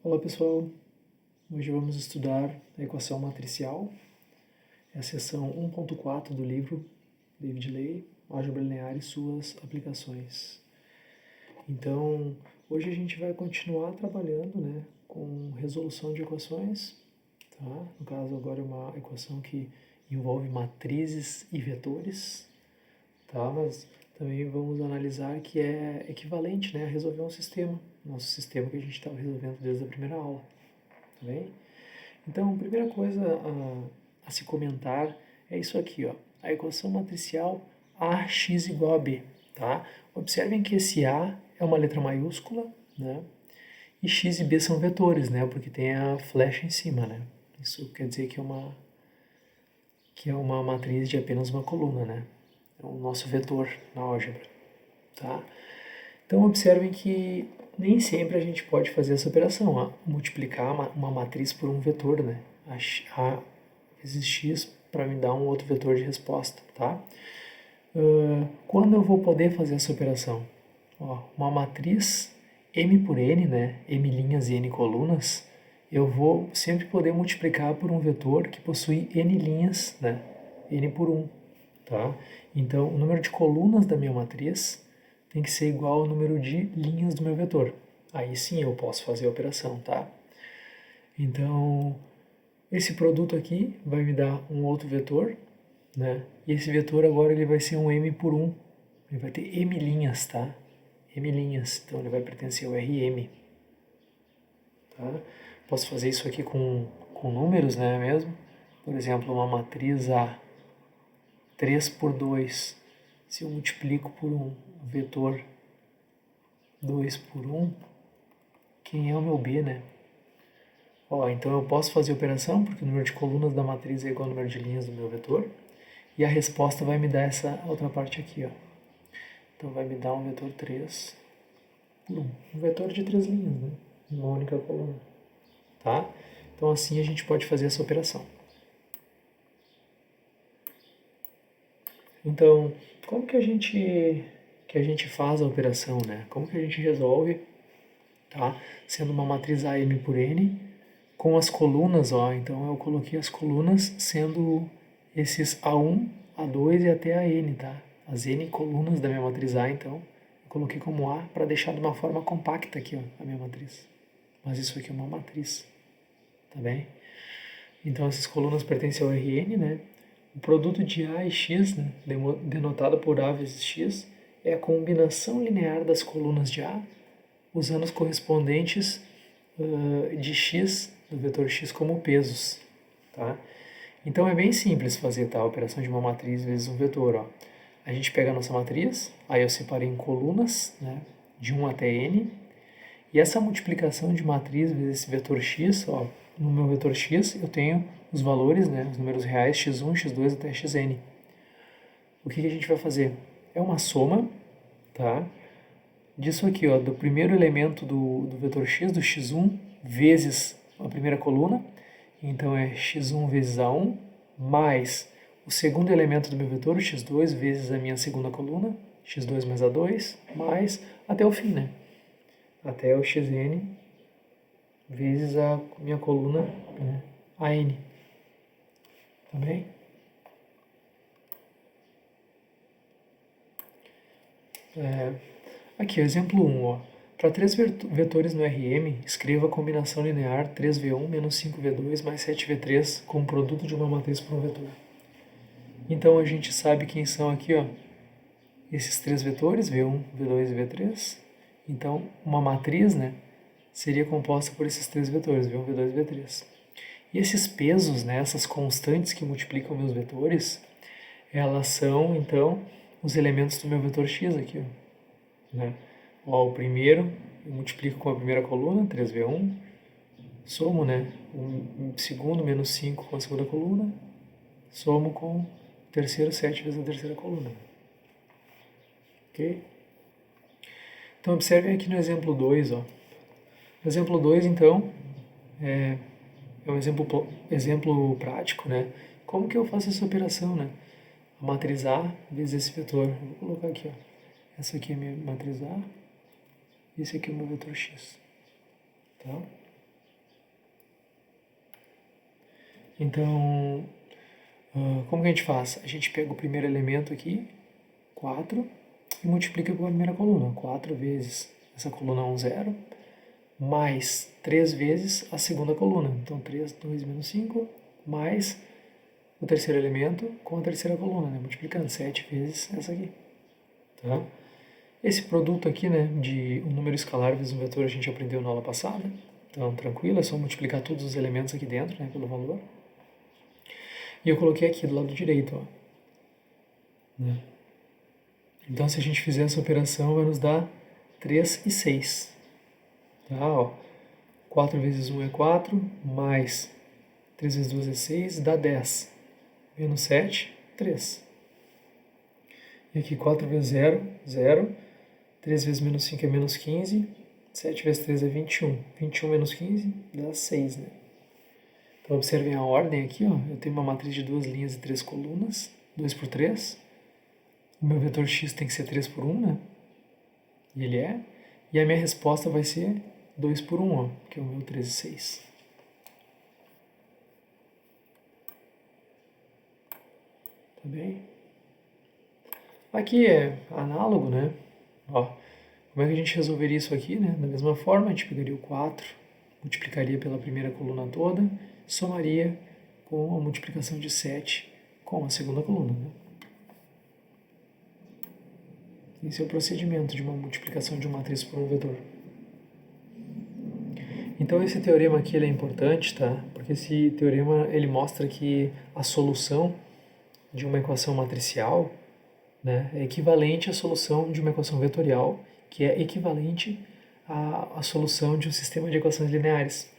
Olá pessoal, hoje vamos estudar a equação matricial, é a seção 1.4 do livro David Ley, Álgebra Linear e suas aplicações. Então, hoje a gente vai continuar trabalhando com resolução de equações, tá? No caso agora é uma equação que envolve matrizes e vetores, tá? Mas também vamos analisar que é equivalente, a resolver um sistema, nosso sistema que a gente estava resolvendo desde a primeira aula, tá bem? Então, a primeira coisa a se comentar é isso aqui, ó, a equação matricial AX igual a B, tá? Observem que esse A é uma letra maiúscula, né? E X e B são vetores, né? Porque tem a flecha em cima, né? Isso quer dizer que é uma matriz de apenas uma coluna, né? É o nosso vetor na álgebra, tá? Então, observem que nem sempre a gente pode fazer essa operação, multiplicar uma matriz por um vetor, né? A vezes x para me dar um outro vetor de resposta, tá? Quando eu vou poder fazer essa operação? Uma matriz m por n, né? M linhas e n colunas, eu vou sempre poder multiplicar por um vetor que possui n linhas, né? N por 1, tá? Então, o número de colunas da minha matriz tem que ser igual ao número de linhas do meu vetor. Aí sim eu posso fazer a operação, tá? Então, esse produto aqui vai me dar um outro vetor, né? E esse vetor agora ele vai ser um m por 1. Ele vai ter m linhas, tá? M linhas, então ele vai pertencer ao Rm, tá? Posso fazer isso aqui com números, né, mesmo? Por exemplo, uma matriz A, 3 por 2, se eu multiplico por um vetor 2 por 1, quem é o meu B, né? Então eu posso fazer a operação, porque o número de colunas da matriz é igual ao número de linhas do meu vetor, e a resposta vai me dar essa outra parte aqui, ó. Então vai me dar um vetor 3 por 1. Um vetor de 3 linhas, né? Uma única coluna, tá? Então assim a gente pode fazer essa operação. Então, como que a gente faz a operação, né? Como que a gente resolve, tá? Sendo uma matriz AM por N, com as colunas, então eu coloquei as colunas sendo esses A1, A2 e até a N, tá? As N colunas da minha matriz A, então, eu coloquei como A para deixar de uma forma compacta aqui, ó, a minha matriz. Mas isso aqui é uma matriz, tá bem? Então essas colunas pertencem ao Rn, né? O produto de A e X, né, denotado por A vezes X, é a combinação linear das colunas de A, usando os correspondentes de X, do vetor X, como pesos. Tá? Então é bem simples fazer a operação de uma matriz vezes um vetor. Ó. A gente pega a nossa matriz, aí eu separei em colunas, né, de 1 até n, e essa multiplicação de matriz vezes esse vetor x, no meu vetor x eu tenho os valores, né, os números reais x1, x2 até xn. O que a gente vai fazer? É uma soma, tá? Disso aqui, do primeiro elemento do vetor x, do x1, vezes a primeira coluna, então é x1 vezes a1, mais o segundo elemento do meu vetor, o x2, vezes a minha segunda coluna, x2 mais a2, mais até o fim, né? Até o xn vezes a minha coluna, né, a n. Tá bem? Aqui, exemplo 1. Para 3 vetores no Rm, escreva a combinação linear 3v1 menos 5v2 mais 7v3 como produto de uma matriz por um vetor. Então a gente sabe quem são aqui, esses três vetores, v1, v2 e v3. Então, uma matriz, né, seria composta por esses três vetores, v1, v2 e v3. E esses pesos, né, essas constantes que multiplicam meus vetores, elas são, então, os elementos do meu vetor x aqui, né? O primeiro, eu multiplico com a primeira coluna, 3v1, somo, né, o segundo menos 5 com a segunda coluna, somo com o terceiro 7 vezes a terceira coluna. Ok? Então, observem aqui no exemplo 2, No exemplo 2, então, é um exemplo prático, né? Como que eu faço essa operação, né? A matriz A vezes esse vetor. Eu vou colocar aqui, Essa aqui é a minha matriz A, e esse aqui é o meu vetor x. Tá? Então, como que a gente faz? A gente pega o primeiro elemento aqui, 4, e multiplica pela primeira coluna. 4 vezes essa coluna 1, 0, mais 3 vezes a segunda coluna. Então, 3, 2 menos 5, mais o terceiro elemento com a terceira coluna, né? Multiplicando 7 vezes essa aqui. Tá? Esse produto aqui, né, de um número escalar vezes um vetor, a gente aprendeu na aula passada. Então, tranquilo, é só multiplicar todos os elementos aqui dentro, né, pelo valor. E eu coloquei aqui do lado direito, ó. Né? Então, se a gente fizer essa operação, vai nos dar 3 e 6. Tá, ó. 4 vezes 1 é 4, mais 3 vezes 2 é 6, dá 10. Menos 7, 3. E aqui 4 vezes 0, 0. 3 vezes menos 5 é menos 15. 7 vezes 3 é 21. 21 menos 15 dá 6, né? Então, observem a ordem aqui, ó. Eu tenho uma matriz de 2 linhas e 3 colunas, 2 por 3. O meu vetor x tem que ser 3 por 1, né? E ele é. E a minha resposta vai ser 2 por 1, ó, que é o meu 3 e 6. Tá bem? Aqui é análogo, né? Ó, como é que a gente resolveria isso aqui, né? Da mesma forma, a gente pegaria o 4, multiplicaria pela primeira coluna toda, somaria com a multiplicação de 7 com a segunda coluna, né? Esse é o procedimento de uma multiplicação de uma matriz por um vetor. Então esse teorema aqui ele é importante, tá? Porque esse teorema ele mostra que a solução de uma equação matricial, né, é equivalente à solução de uma equação vetorial, que é equivalente à solução de um sistema de equações lineares.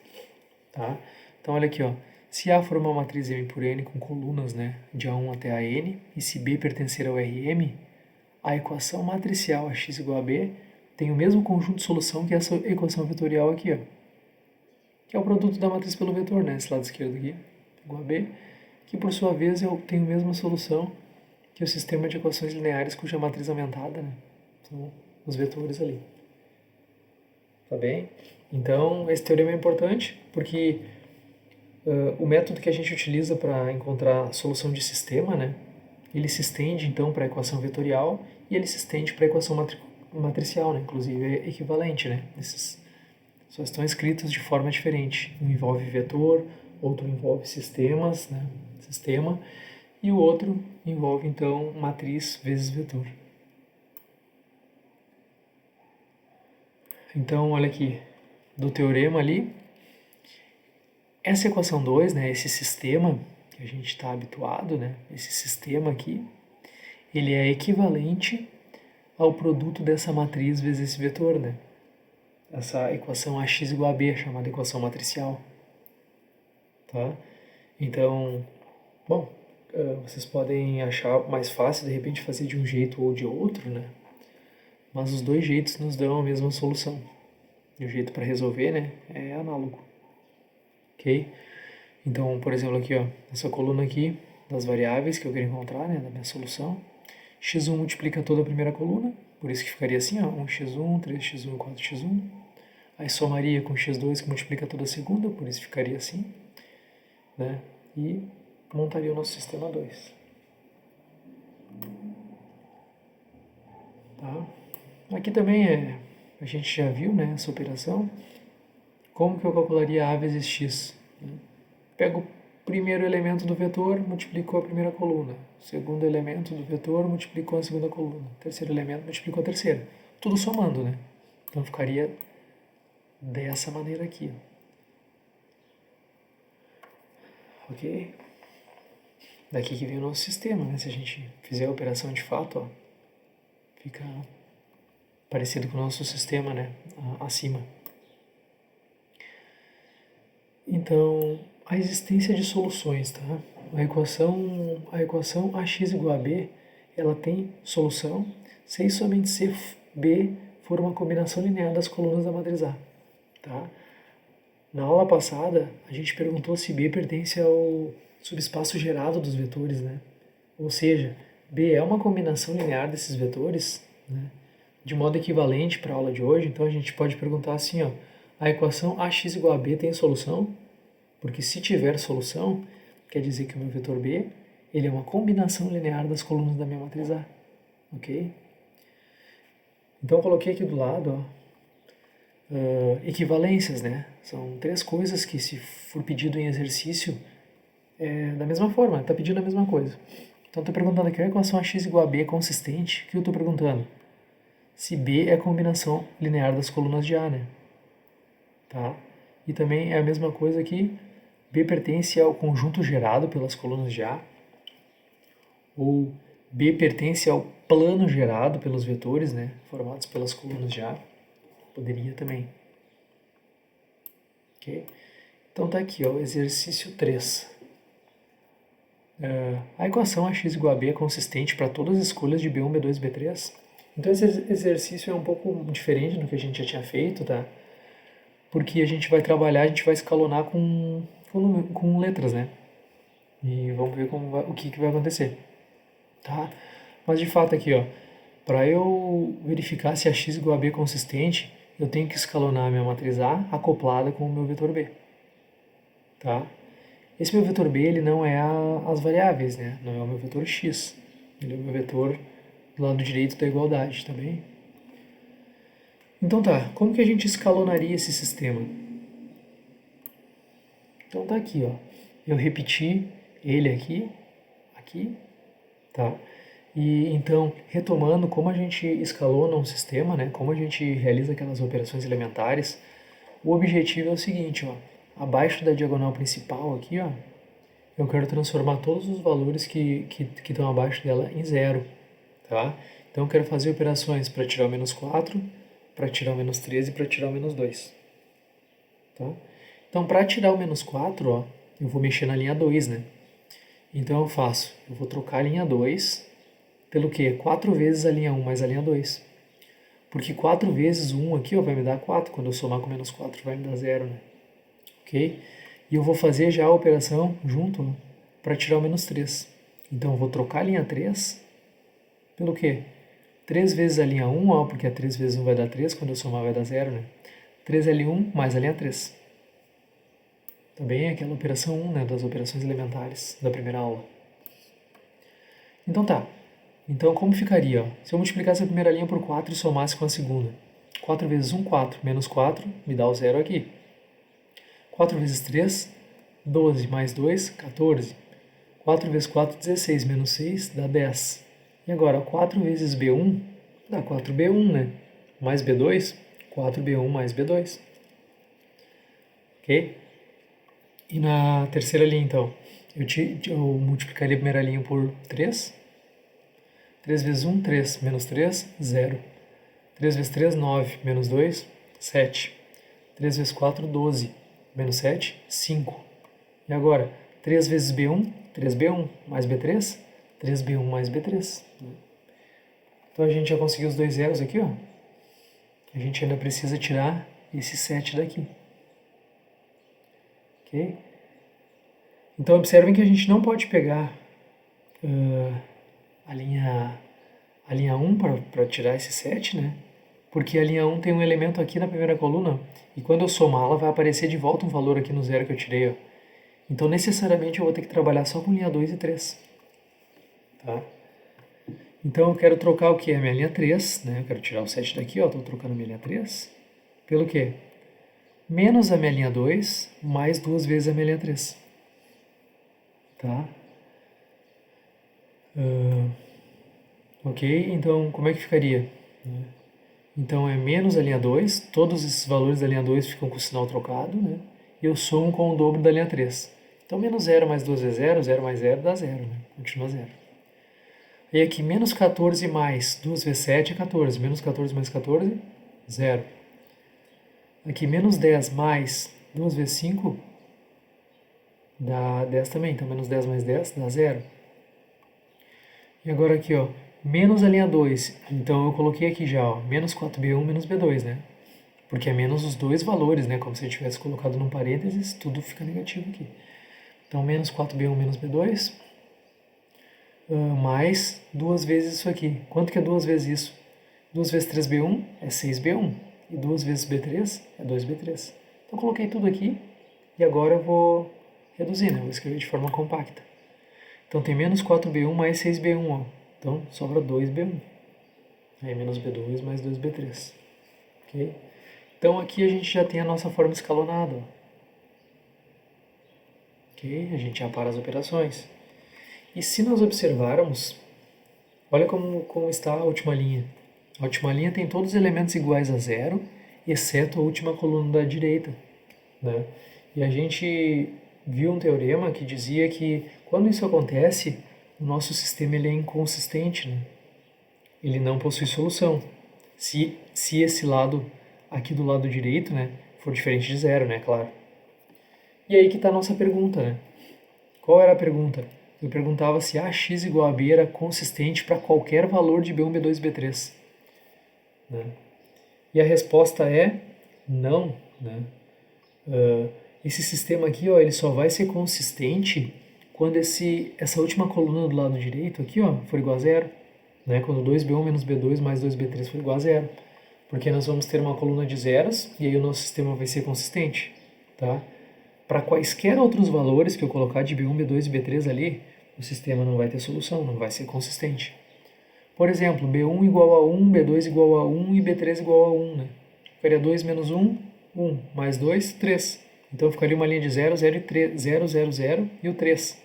Tá? Então olha aqui, ó. Se A for uma matriz M por N com colunas, né, de A1 até a N, e se B pertencer ao Rm, a equação matricial AX igual a B tem o mesmo conjunto de solução que essa equação vetorial aqui, ó, que é o produto da matriz pelo vetor, né, esse lado esquerdo aqui, igual a B, que por sua vez eu tenho a mesma solução que o sistema de equações lineares cuja matriz aumentada, né, são os vetores ali. Tá bem? Então, esse teorema é importante porque o método que a gente utiliza para encontrar a solução de sistema, né, ele se estende então para a equação vetorial e ele se estende para a equação matricial, né, inclusive é equivalente, né, esses só estão escritos de forma diferente. Um envolve vetor, outro envolve sistemas, né, sistema, e o outro envolve então matriz vezes vetor. Então, olha aqui, do teorema ali, essa equação 2, né, esse sistema que a gente está habituado, né, esse sistema aqui, ele é equivalente ao produto dessa matriz vezes esse vetor, né? Essa equação AX igual a B, chamada equação matricial. Tá? Então, bom, vocês podem achar mais fácil de repente fazer de um jeito ou de outro, né? Mas os dois jeitos nos dão a mesma solução. E o jeito para resolver, né, é análogo. Ok? Então, por exemplo, aqui, ó, essa coluna aqui das variáveis que eu quero encontrar, né, da minha solução, x1 multiplica toda a primeira coluna, por isso que ficaria assim, ó, 1x1, 3x1 e 4x1. Aí somaria com x2 que multiplica toda a segunda, por isso ficaria assim, né? E montaria o nosso sistema 2. Tá? Aqui também a gente já viu, né, essa operação. Como que eu calcularia A vezes x? Né? Pego o primeiro elemento do vetor, multiplicou a primeira coluna. O segundo elemento do vetor, multiplicou a segunda coluna. O terceiro elemento, multiplicou a terceira. Tudo somando, né? Então ficaria dessa maneira aqui. Ok? Daqui que vem o nosso sistema, né? Se a gente fizer a operação de fato, ó, fica parecido com o nosso sistema, né? Acima. Então, a existência de soluções, tá? A equação AX igual a B, ela tem solução se e somente se B for uma combinação linear das colunas da matriz A, tá? Na aula passada, a gente perguntou se B pertence ao subespaço gerado dos vetores, né? Ou seja, B é uma combinação linear desses vetores, né? De modo equivalente para a aula de hoje. Então a gente pode perguntar assim, ó, a equação AX igual a B tem solução? Porque se tiver solução, quer dizer que o meu vetor B ele é uma combinação linear das colunas da minha matriz A, ok? Então eu coloquei aqui do lado, equivalências, né? São 3 coisas que, se for pedido em exercício, é da mesma forma, está pedindo a mesma coisa. Então estou perguntando aqui, a equação AX igual a B é consistente? O que eu estou perguntando? Se B é a combinação linear das colunas de A, né? Tá? E também é a mesma coisa aqui, B pertence ao conjunto gerado pelas colunas de A, ou B pertence ao plano gerado pelos vetores, né, formados pelas colunas de A. Poderia também. Ok? Então tá aqui, ó, exercício 3. A equação AX igual a B é consistente para todas as escolhas de B1, B2 e B3. Então esse exercício é um pouco diferente do que a gente já tinha feito, tá? Porque a gente vai trabalhar, a gente vai escalonar com letras, né? E vamos ver o que vai acontecer, tá? Mas de fato aqui, ó, para eu verificar se a x igual a b é consistente, eu tenho que escalonar a minha matriz A acoplada com o meu vetor B, tá? Esse meu vetor B, ele não é as variáveis, né? Não é o meu vetor x, ele é o meu vetor do lado direito da igualdade, tá bem? Então tá, como que a gente escalonaria esse sistema? Então tá aqui, ó. Eu repeti ele aqui, tá? E então, retomando como a gente escalona um sistema, né? Como a gente realiza aquelas operações elementares, o objetivo é o seguinte, ó. Abaixo da diagonal principal aqui, ó, eu quero transformar todos os valores que estão abaixo dela em zero, tá? Então eu quero fazer operações para tirar o menos 4, para tirar o menos 13 e para tirar o menos 2. Tá? Então, para tirar o menos 4, ó, eu vou mexer na linha 2, né? Então eu vou trocar a linha 2 pelo quê? 4 vezes a linha 1 mais a linha 2. Porque 4 vezes o 1 aqui, ó, vai me dar 4. Quando eu somar com menos 4 vai me dar 0, né? Ok? E eu vou fazer já a operação junto para tirar o menos 3. Então eu vou trocar a linha 3 pelo quê? 3 vezes a linha 1, ó, porque a 3 vezes 1 vai dar 3, quando eu somar vai dar 0, né? 3L1 mais a linha 3. Também é aquela operação 1, né, das operações elementares da primeira aula. Então tá. Então como ficaria? Ó? Se eu multiplicasse a primeira linha por 4 e somasse com a segunda. 4 vezes 1, 4. Menos 4 me dá o 0 aqui. 4 vezes 3, 12. Mais 2, 14. 4 vezes 4, 16. Menos 6 dá 10. E agora, 4 vezes B1 dá 4B1, né? Mais B2, 4B1 mais B2. Ok? E na terceira linha, então, eu multiplicaria a primeira linha por 3. 3 vezes 1, 3. Menos 3, 0. 3 vezes 3, 9. Menos 2, 7. 3 vezes 4, 12. Menos 7, 5. E agora, 3 vezes B1, 3B1 mais B3, 3B1 mais B3. Então a gente já conseguiu os dois zeros aqui, ó. A gente ainda precisa tirar esse 7 daqui. Ok? Então observem que a gente não pode pegar a linha 1 para tirar esse 7, né? Porque a linha 1 tem um elemento aqui na primeira coluna e quando eu somá-la vai aparecer de volta um valor aqui no zero que eu tirei, ó. Então necessariamente eu vou ter que trabalhar só com linha 2 e 3. Tá? Então eu quero trocar o que? A minha linha 3, né? Eu quero tirar o 7 daqui, ó. Estou trocando a minha linha 3 pelo quê? Menos a minha linha 2 mais 2 vezes a minha linha 3. Tá? Ok? Então como é que ficaria? Então é menos a linha 2, todos esses valores da linha 2 ficam com o sinal trocado, né? E eu somo com o dobro da linha 3. Então menos 0 mais 2 vezes 0, 0 mais 0 dá 0, né? Continua 0. E aqui menos 14 mais 2 vezes 7 é 14. Menos 14 mais 14, 0. Aqui menos 10 mais 2 vezes 5 dá 10 também. Então menos 10 mais 10 dá 0. E agora aqui, ó, menos a linha 2. Então eu coloquei aqui já, ó, menos 4B1 menos B2, né? Porque é menos os dois valores, né? Como se eu tivesse colocado num parênteses, tudo fica negativo aqui. Então menos 4B1 menos B2 mais 2 vezes isso aqui. Quanto que é 2 vezes isso? 2 vezes 3B1 é 6B1. E 2 vezes B3 é 2B3. Então eu coloquei tudo aqui e agora eu vou reduzir, né? Vou escrever de forma compacta. Então tem menos 4b1 mais 6b1, ó. Então sobra 2b1. Aí menos b2 mais 2b3. Ok? Então aqui a gente já tem a nossa forma escalonada, ó. Ok? A gente já para as operações. E se nós observarmos, olha como está a última linha. A última linha tem todos os elementos iguais a zero, exceto a última coluna da direita, né? E a gente viu um teorema que dizia que quando isso acontece, o nosso sistema ele é inconsistente, né? Ele não possui solução. Se esse lado aqui do lado direito, né, for diferente de zero, né, claro. E aí que está a nossa pergunta, né? Qual era a pergunta? Eu perguntava se AX igual a B era consistente para qualquer valor de B1, B2 e B3. Né? E a resposta é não. Né? Esse sistema aqui, ó, ele só vai ser consistente quando essa última coluna do lado direito aqui, ó, for igual a zero. Né? Quando 2B1 menos B2 mais 2B3 for igual a zero. Porque nós vamos ter uma coluna de zeros e aí o nosso sistema vai ser consistente. Tá? Para quaisquer outros valores que eu colocar de B1, B2 e B3 ali, o sistema não vai ter solução, não vai ser consistente. Por exemplo, B1 igual a 1, B2 igual a 1 e B3 igual a 1. Né? Ficaria 2 menos 1, 1, mais 2, 3. Então ficaria uma linha de 0, 0 e 3, 0, 0, 0 e o 3.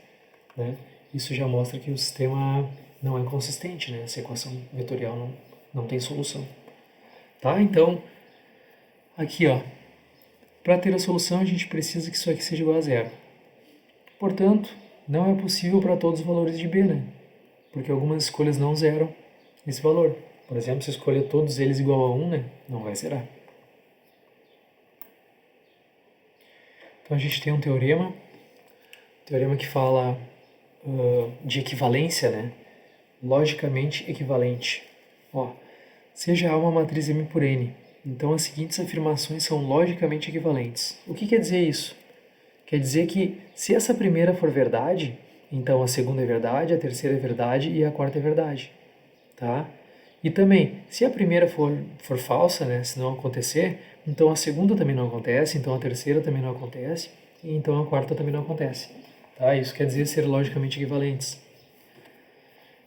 Né? Isso já mostra que o sistema não é consistente, né? Essa equação vetorial não tem solução. Tá? Então, aqui, ó, para ter a solução, a gente precisa que isso aqui seja igual a zero. Portanto, não é possível para todos os valores de B, né? Porque algumas escolhas não zeram esse valor. Por exemplo, se eu escolher todos eles igual a 1, né? Não vai zerar. Então a gente tem um teorema que fala de equivalência, né? Logicamente equivalente. Ó, seja A uma matriz M por N, então as seguintes afirmações são logicamente equivalentes. O que quer dizer isso? Quer dizer que se essa primeira for verdade, então a segunda é verdade, a terceira é verdade e a quarta é verdade. Tá? E também, se a primeira for falsa, né, se não acontecer, então a segunda também não acontece, então a terceira também não acontece, e então a quarta também não acontece. Tá? Isso quer dizer ser logicamente equivalentes.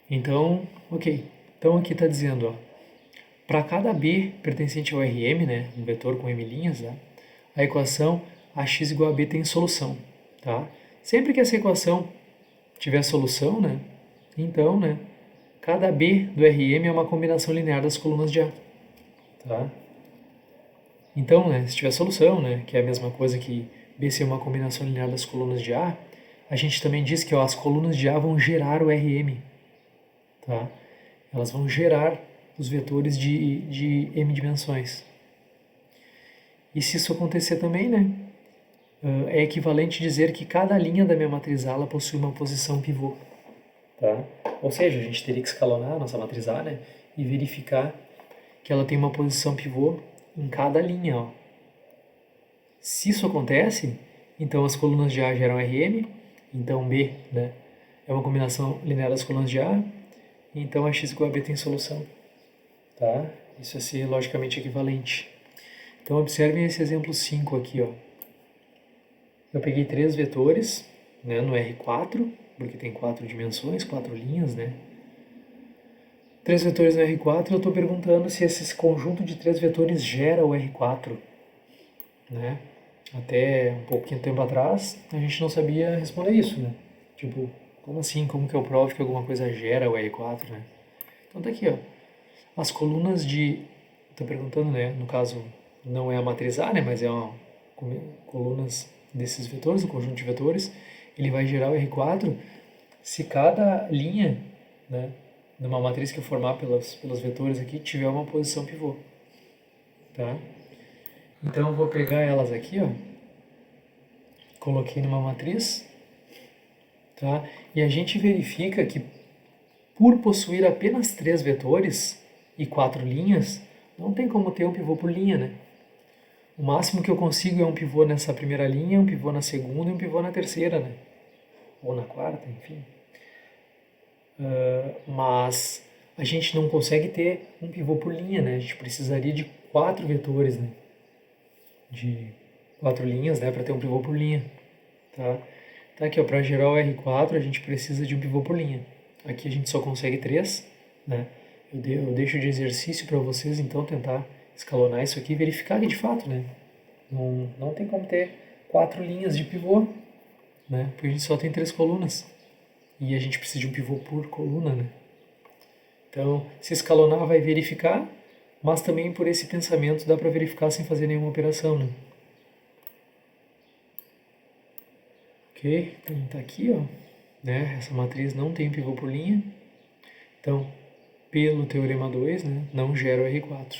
Então, ok. Então aqui está dizendo, ó, para cada B pertencente ao Rm, né, um vetor com m', né, a equação ax igual a b tem solução. Tá? Sempre que essa equação tiver solução, né, então, né, cada B do Rm é uma combinação linear das colunas de A. Tá? Então, né, se tiver solução, né, que é a mesma coisa que B ser uma combinação linear das colunas de A, a gente também diz que ó, as colunas de A vão gerar o Rm. Tá? Elas vão gerar os vetores de m dimensões. E se isso acontecer também, né, é equivalente dizer que cada linha da minha matriz A possui uma posição pivô. Tá? Ou seja, a gente teria que escalonar a nossa matriz A, né, e verificar que ela tem uma posição pivô em cada linha. Ó. Se isso acontece, então as colunas de A geram Rm, então B, né, é uma combinação linear das colunas de A, então a x igual a b tem solução. Tá? Isso é ser logicamente equivalente. Então observem esse exemplo 5 aqui. Ó. Eu peguei 3 vetores, né, no R4, porque tem 4 dimensões, 4 linhas, né? 3 vetores no R4, eu estou perguntando se esse conjunto de 3 vetores gera o R4. Né? Até um pouquinho tempo atrás, a gente não sabia responder isso, né? Tipo, como assim? Como que eu provo que alguma coisa gera o R4, né? Então tá aqui, ó. As colunas de... Estou perguntando, né? No caso, não é a matriz A, né? Mas é uma colunas desses vetores, um conjunto de vetores. Ele vai gerar o R4 se cada linha, né, de uma matriz que eu formar pelos vetores aqui tiver uma posição pivô. Tá? Então eu vou pegar elas aqui, ó. Coloquei numa matriz. Tá? E a gente verifica que por possuir apenas 3 vetores e 4 linhas, não tem como ter um pivô por linha, né? O máximo que eu consigo é um pivô nessa primeira linha, um pivô na segunda e um pivô na terceira, né? Ou na quarta, enfim. Mas a gente não consegue ter um pivô por linha, né? A gente precisaria de 4 vetores, né? De 4 linhas, né? Para ter um pivô por linha, tá? Tá aqui, ó, para gerar o R4 a gente precisa de um pivô por linha. Aqui a gente só consegue 3, né? Eu deixo de exercício para vocês, então, tentar escalonar isso aqui e verificar que de fato, né? Não tem como ter 4 linhas de pivô, né? Porque a gente só tem 3 colunas. E a gente precisa de um pivô por coluna, né? Então, se escalonar vai verificar, mas também por esse pensamento dá para verificar sem fazer nenhuma operação, né? Ok? Então tá aqui, ó, né? Essa matriz não tem pivô por linha. Então, pelo teorema 2, né, não gera o R4.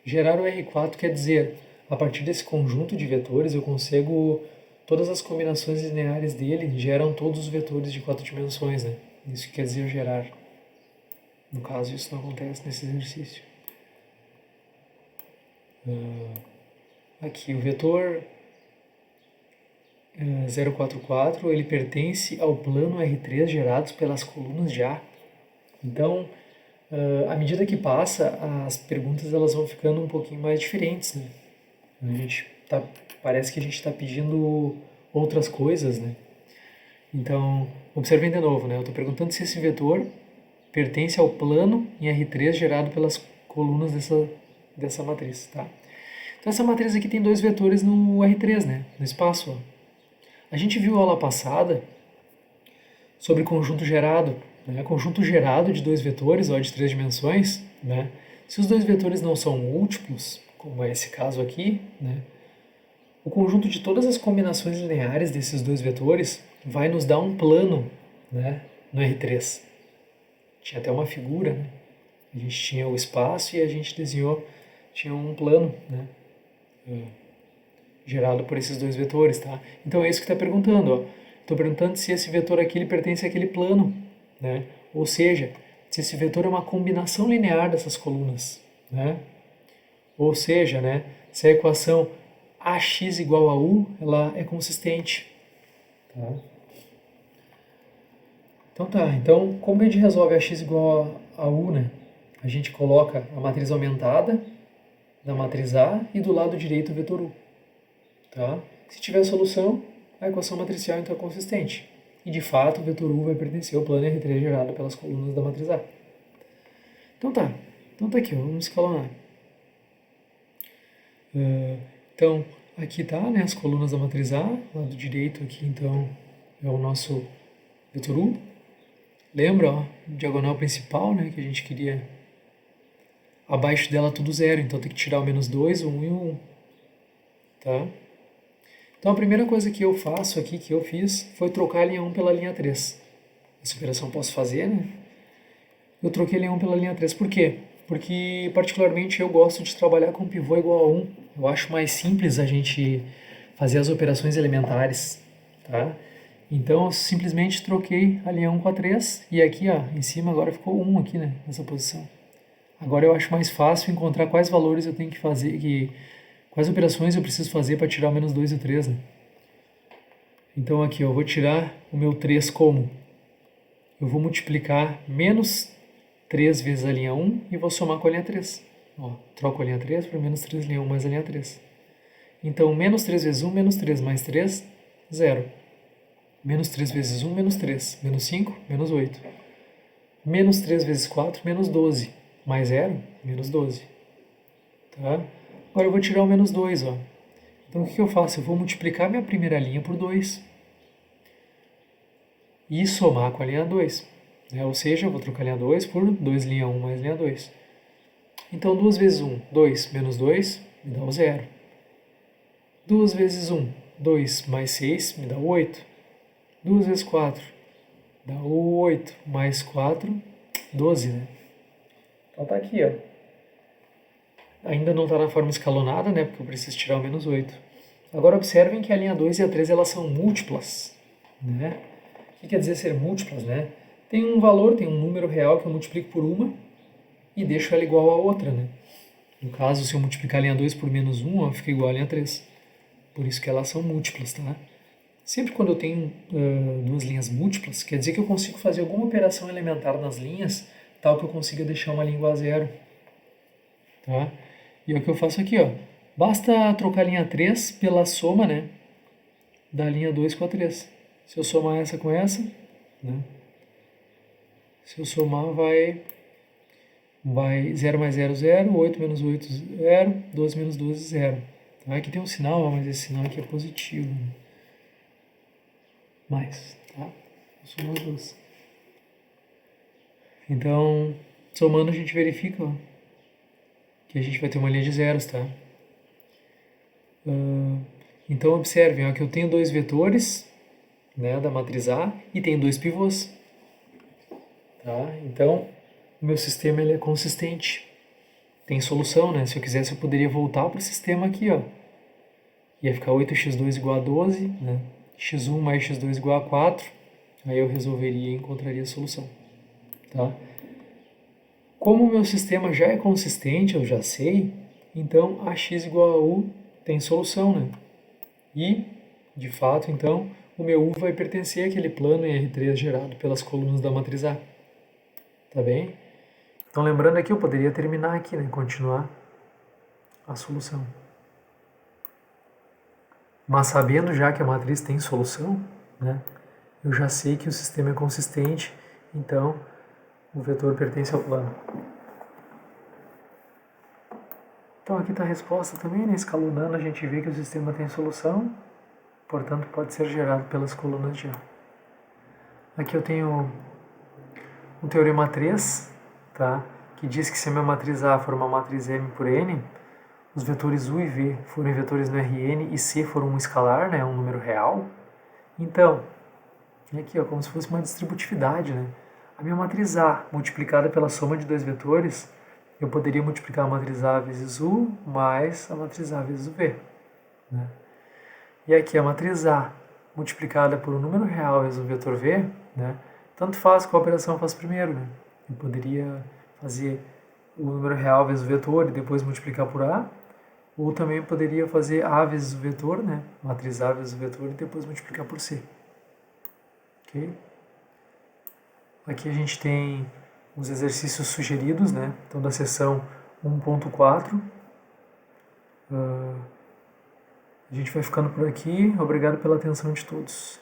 Gerar o R4 quer dizer, a partir desse conjunto de vetores eu consigo, todas as combinações lineares dele geram todos os vetores de 4 dimensões, né? Isso quer dizer gerar. No caso, isso não acontece nesse exercício. Aqui, o vetor 044, ele pertence ao plano R3 gerados pelas colunas de A. Então, à medida que passa, as perguntas elas vão ficando um pouquinho mais diferentes, né? Parece que a gente está pedindo outras coisas, né? Então, observem de novo, né? Eu estou perguntando se esse vetor pertence ao plano em R3 gerado pelas colunas dessa matriz, tá? Então, essa matriz aqui tem 2 vetores no R3, né? No espaço, ó. A gente viu a aula passada sobre conjunto gerado, né? Conjunto gerado de 2 vetores, ó, de 3 dimensões, né? Se os 2 vetores não são múltiplos, como é esse caso aqui, né? O conjunto de todas as combinações lineares desses 2 vetores vai nos dar um plano, né, no R3. Tinha até uma figura, né? A gente tinha o espaço e a gente desenhou, tinha um plano, né, gerado por esses 2 vetores, tá? Então é isso que está perguntando, ó. Estou perguntando se esse vetor aqui ele pertence àquele plano, né? Ou seja, se esse vetor é uma combinação linear dessas colunas, né? Ou seja, né, se a equação AX igual a U, ela é consistente. Tá? Então como a gente resolve AX igual a U, né? A gente coloca a matriz aumentada da matriz A e do lado direito o vetor U. Tá? Se tiver solução, a equação matricial então é consistente. E de fato o vetor U vai pertencer ao plano R3 gerado pelas colunas da matriz A. Então tá aqui, ó, vamos escalonar. Então, aqui tá, né, as colunas da matriz A, lado direito aqui então é o nosso vetor U. Lembra, ó, diagonal principal, né, que a gente queria, abaixo dela tudo zero, então tem que tirar o menos 2, o 1 e o 1. Tá? Então a primeira coisa que eu faço aqui, que eu fiz, foi trocar a linha 1 pela linha 3. Essa operação eu posso fazer, né? Eu troquei a linha 1 pela linha 3. Por quê? Porque particularmente eu gosto de trabalhar com pivô igual a 1. Eu acho mais simples a gente fazer as operações elementares, tá? Então eu simplesmente troquei a linha 1 com a 3 e aqui, ó, em cima agora ficou 1 aqui, né, nessa posição. Agora eu acho mais fácil encontrar quais valores eu tenho que fazer, quais operações eu preciso fazer para tirar o menos 2 e o 3, né? Então aqui eu vou tirar o meu 3 como? Eu vou multiplicar menos 3 vezes a linha 1 e vou somar com a linha 3. Ó, troco a linha 3 por menos 3 linha 1 mais a linha 3. Então, menos 3 vezes 1, menos 3 mais 3, 0. Menos 3 vezes 1, menos 3. Menos 5, menos 8. Menos 3 vezes 4, menos 12. Mais 0, menos 12. Tá? Agora eu vou tirar o menos 2, ó. Então o que eu faço? Eu vou multiplicar minha primeira linha por 2 e somar com a linha 2. Ou seja, eu vou trocar a linha 2 por 2 linha 1 mais linha 2. Então 2 vezes 1, 2 menos 2 me dá o 0. 2 vezes 1, 2 mais 6 me dá o 8. 2 vezes 4 dá o 8 mais 4, 12, né? Então tá aqui, ó. Ainda não está na forma escalonada, né? Porque eu preciso tirar o menos 8. Agora observem que a linha 2 e a 3 elas são múltiplas, né? O que quer dizer ser múltiplas, né? Tem um valor, tem um número real que eu multiplico por uma e deixo ela igual a outra, né? No caso, se eu multiplicar a linha 2 por menos 1, ela fica igual a linha 3. Por isso que elas são múltiplas, tá? Sempre quando eu tenho duas linhas múltiplas, quer dizer que eu consigo fazer alguma operação elementar nas linhas, tal que eu consiga deixar uma linha igual a zero. Tá? E é o que eu faço aqui, ó. Basta trocar a linha 3 pela soma, né, da linha 2 com a 3. Se eu somar essa com essa, né? Se eu somar, vai 0 mais 0, 0, 8 menos 8, 0, 12 menos 12, 0. Aqui tem um sinal, mas esse sinal aqui é positivo. Né? Mais, tá? Vou somar as duas. Então, somando a gente verifica ó, que a gente vai ter uma linha de zeros, tá? Então, observem ó, que eu tenho dois vetores, né, da matriz A e tenho dois pivôs. Tá? Então, o meu sistema ele é consistente. Tem solução, né? Se eu quisesse, eu poderia voltar para o sistema aqui, ó. Ia ficar 8x2 igual a 12, né? x1 mais x2 igual a 4. Aí eu resolveria e encontraria a solução. Tá? Como o meu sistema já é consistente, eu já sei, então ax igual a u tem solução, né? E, de fato, então, o meu u vai pertencer àquele plano em R3 gerado pelas colunas da matriz A. Tá bem? Então, lembrando aqui, eu poderia terminar aqui, né? Continuar a solução. Mas sabendo já que a matriz tem solução, né? Eu já sei que o sistema é consistente, então o vetor pertence ao plano. Então aqui está a resposta também, né? Escalonando a gente vê que o sistema tem solução, portanto pode ser gerado pelas colunas de A. Aqui eu tenho um teorema 3, tá? Que diz que se a minha matriz A for uma matriz M por N, os vetores U e V forem vetores no Rn e C for um escalar, né? Um número real, então, aqui ó, como se fosse uma distributividade, né? A minha matriz A multiplicada pela soma de dois vetores, eu poderia multiplicar a matriz A vezes U mais a matriz A vezes o V. Né? E aqui a matriz A multiplicada por um número real vezes um vetor V, né? Tanto faz qual operação eu faço primeiro. Né? Eu poderia fazer o número real vezes o vetor e depois multiplicar por A, ou também poderia fazer A vezes o vetor, né? Matriz A vezes o vetor e depois multiplicar por C. Ok? Aqui a gente tem os exercícios sugeridos, né? Então, da seção 1.4. A gente vai ficando por aqui. Obrigado pela atenção de todos.